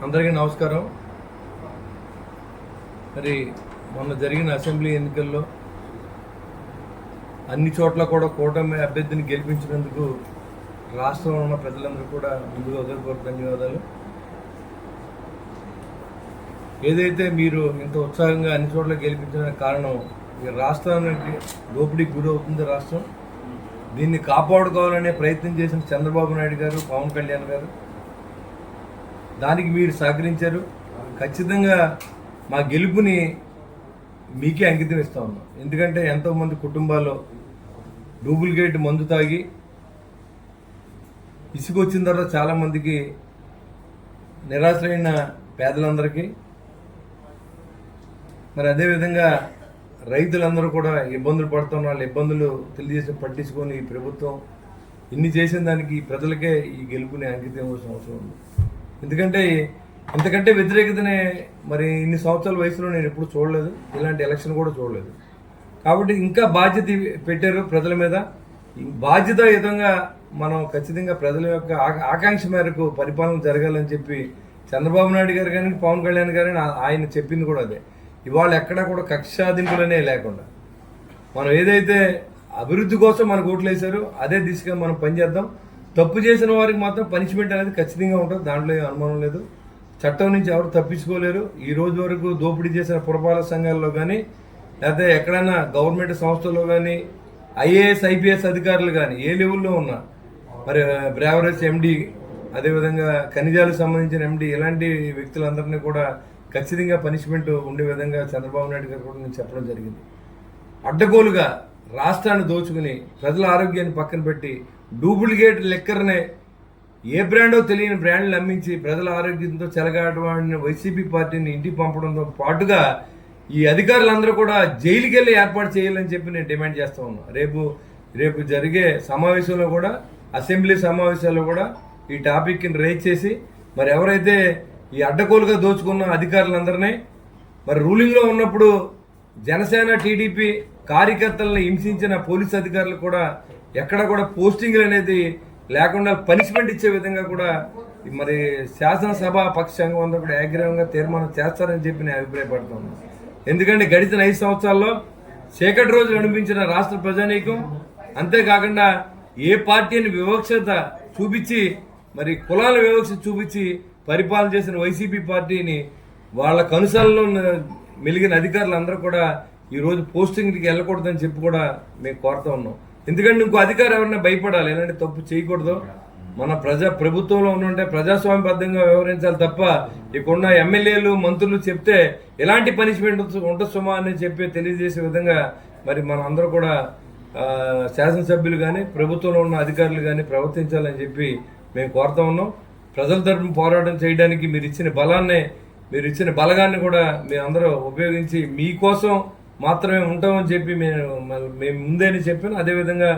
అందరికీ నమస్కారం. మరి మొన్న జరిగిన అసెంబ్లీ ఎన్నికల్లో అన్ని చోట్ల కూడా కూటమి అభ్యర్థిని గెలిపించినందుకు రాష్ట్రంలో ఉన్న ప్రజలందరూ కూడా ముందుగా హృదయపూర్వక ధన్యవాదాలు. ఏదైతే మీరు ఇంత ఉత్సాహంగా అన్ని చోట్ల గెలిపించిన కారణం, ఈ రాష్ట్రానికి దోపిడీకి గురవుతుంది రాష్ట్రం. దీన్ని కాపాడుకోవాలనే ప్రయత్నం చేసిన చంద్రబాబు నాయుడు గారు, పవన్ కళ్యాణ్ గారు, దానికి మీరు సహకరించారు. ఖచ్చితంగా మా గెలుపుని మీకే అంకితం ఇస్తా ఉన్నాం. ఎందుకంటే ఎంతోమంది కుటుంబాల్లో డూప్లికేట్ మందు తాగి ఇసుకొచ్చిన తర్వాత చాలామందికి నిరాశ్రైన పేదలందరికీ, మరి అదేవిధంగా రైతులందరూ కూడా ఇబ్బందులు పడుతున్న వాళ్ళ ఇబ్బందులు తెలియజేసి పట్టించుకొని ఈ ప్రభుత్వం ఇన్ని చేసిన దానికి ప్రజలకే ఈ గెలుపుని అంకితం ఇవ్వాల్సిన అవసరం ఉంది. ఎందుకంటే ఇంతకంటే వ్యతిరేకతనే మరి ఇన్ని సంవత్సరాల వయసులో నేను ఎప్పుడు చూడలేదు, ఇలాంటి ఎలక్షన్ కూడా చూడలేదు. కాబట్టి ఇంకా బాధ్యత పెట్టారు ప్రజల మీద. బాధ్యతాయుతంగా మనం ఖచ్చితంగా ప్రజల యొక్క ఆకాంక్ష మేరకు పరిపాలన జరగాలని చెప్పి చంద్రబాబు నాయుడు గారు కానీ, పవన్ కళ్యాణ్ గారు కానీ ఆయన చెప్పింది కూడా అదే. ఇవాళ ఎక్కడా కూడా కక్షాదింపులనే లేకుండా మనం ఏదైతే అభివృద్ధి కోసం మనకు ఓట్లు వేశారో అదే దిశగా మనం పనిచేద్దాం. తప్పు చేసిన వారికి మాత్రం పనిష్మెంట్ అనేది ఖచ్చితంగా ఉంటుంది, దాంట్లో ఏం అనుమానం లేదు. చట్టం నుంచి ఎవరు తప్పించుకోలేరు. ఈ రోజు వరకు దోపిడీ చేసిన పురపాలక సంఘాల్లో కానీ, లేకపోతే ఎక్కడైనా గవర్నమెంట్ సంస్థల్లో కానీ, ఐఏఎస్ ఐపీఎస్ అధికారులు కానీ ఏ లెవెల్లో ఉన్నా, మరి బ్రావరేజ్ ఎండి, అదేవిధంగా ఖనిజాలకు సంబంధించిన ఎండి, ఇలాంటి వ్యక్తులందరినీ కూడా ఖచ్చితంగా పనిష్మెంట్ ఉండే విధంగా చంద్రబాబు నాయుడు గారు కూడా నేను చెప్పడం జరిగింది. అడ్డగోలుగా రాష్ట్రాన్ని దోచుకుని ప్రజల ఆరోగ్యాన్ని పక్కన పెట్టి డూప్లికేట్ లెక్కర్నే ఏ బ్రాండో తెలియని బ్రాండ్లు అమ్మించి ప్రజల ఆరోగ్యంతో చెలగాటవాడిన వైసీపీ పార్టీని ఇంటికి పంపడంతో పాటుగా ఈ అధికారులందరూ కూడా జైలుకి వెళ్ళి ఏర్పాటు చేయాలని చెప్పి నేను డిమాండ్ చేస్తా ఉన్నా. రేపు జరిగే సమావేశంలో కూడా, అసెంబ్లీ సమావేశాల్లో కూడా ఈ టాపిక్ని రైజ్ చేసి, మరి ఎవరైతే ఈ అడ్డగోలుగా దోచుకున్న అధికారులందరినీ, మరి రూలింగ్లో ఉన్నప్పుడు జనసేన టీడీపీ కార్యకర్తలను హింసించిన పోలీస్ అధికారులు కూడా ఎక్కడ కూడా పోస్టింగ్లు అనేది లేకుండా పనిష్మెంట్ ఇచ్చే విధంగా కూడా మరి శాసనసభ పక్షాంగం అంతా కూడా ఏకగ్రీవంగా తీర్మానం చేస్తారని చెప్పి నేను అభిప్రాయపడుతున్నాను. ఎందుకంటే గడిచిన 5 సంవత్సరాల్లో చీకటి రోజులు అనిపించిన రాష్ట్ర ప్రజానీకం, అంతేకాకుండా ఏ పార్టీని వివక్షత చూపించి, మరి కులాల వివక్ష చూపించి పరిపాలన చేసిన వైసీపీ పార్టీని వాళ్ళ కనుసల్లో మెలిగిన అధికారులందరూ కూడా ఈరోజు పోస్టింగ్కి వెళ్ళకూడదని చెప్పి కూడా మేము కోరుతా ఉన్నాం. ఎందుకంటే ఇంకో అధికారం ఎవరైనా భయపడాలి, ఎలాంటి తప్పు చేయకూడదు. మన ప్రభుత్వంలో ఉన్నంటే ప్రజాస్వామ్యబద్ధంగా వ్యవహరించాలి తప్ప ఇక్కడున్న ఎమ్మెల్యేలు, మంత్రులు చెప్తే ఎలాంటి పనిష్మెంట్ ఉంటుంది సుమా అని చెప్పి తెలియజేసే విధంగా మరి మన అందరూ కూడా శాసనసభ్యులు కానీ, ప్రభుత్వంలో ఉన్న అధికారులు కానీ ప్రవర్తించాలని చెప్పి మేము కోరుతా ఉన్నాం. ప్రజల తరపున పోరాటం చేయడానికి మీరు ఇచ్చిన బలగాన్ని కూడా మీరు అందరూ ఉపయోగించి మీకోసం మాత్రమే ఉంటామని చెప్పి మేము ముందేని చెప్పాను. అదేవిధంగా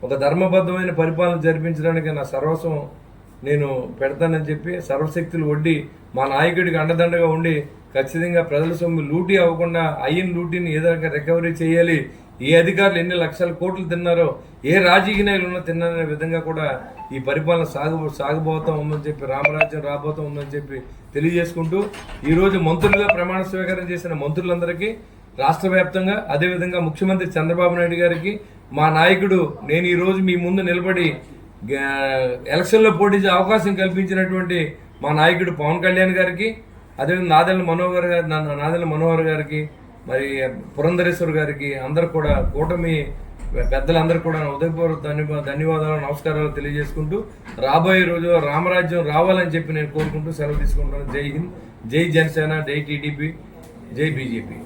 ఒక ధర్మబద్ధమైన పరిపాలన జరిపించడానికి నా సర్వస్వం నేను పెడతానని చెప్పి, సర్వశక్తులు ఒడ్డి మా నాయకుడికి అండదండగా ఉండి ఖచ్చితంగా ప్రజల సొమ్ము లూటీ అవ్వకుండా అయిన లూటీని ఏదైనా రికవరీ చేయాలి. ఏ అధికారులు ఎన్ని లక్షల కోట్లు తిన్నారో, ఏ రాజకీయ నాయకులు తిన్నారనే విధంగా కూడా ఈ పరిపాలన సాగబోతా ఉందని చెప్పి, రామరాజ్యం రాబోతా ఉందని చెప్పి తెలియజేసుకుంటూ, ఈరోజు మంత్రులుగా ప్రమాణ స్వీకారం చేసిన మంత్రులందరికీ రాష్ట్ర వ్యాప్తంగా, అదేవిధంగా ముఖ్యమంత్రి చంద్రబాబు నాయుడు గారికి, మా నాయకుడు నేను ఈరోజు మీ ముందు నిలబడి ఎలక్షన్లో పోటీ చేసే అవకాశం కల్పించినటువంటి మా నాయకుడు పవన్ కళ్యాణ్ గారికి, అదేవిధంగా నాదెళ్ల మనోహర్ గారికి, మరి పురంధరేశ్వర్ గారికి, అందరు కూడా కూటమి పెద్దలందరూ కూడా ఉదయపూర్వక ధన్యవాదాలు, నమస్కారాలు తెలియజేసుకుంటూ, రాబోయే రోజు రామరాజ్యం రావాలని చెప్పి నేను కోరుకుంటూ సెలవు తీసుకుంటాను. జై హింద్, జై జనసేన, జై టీడీపీ, జై బీజేపీ.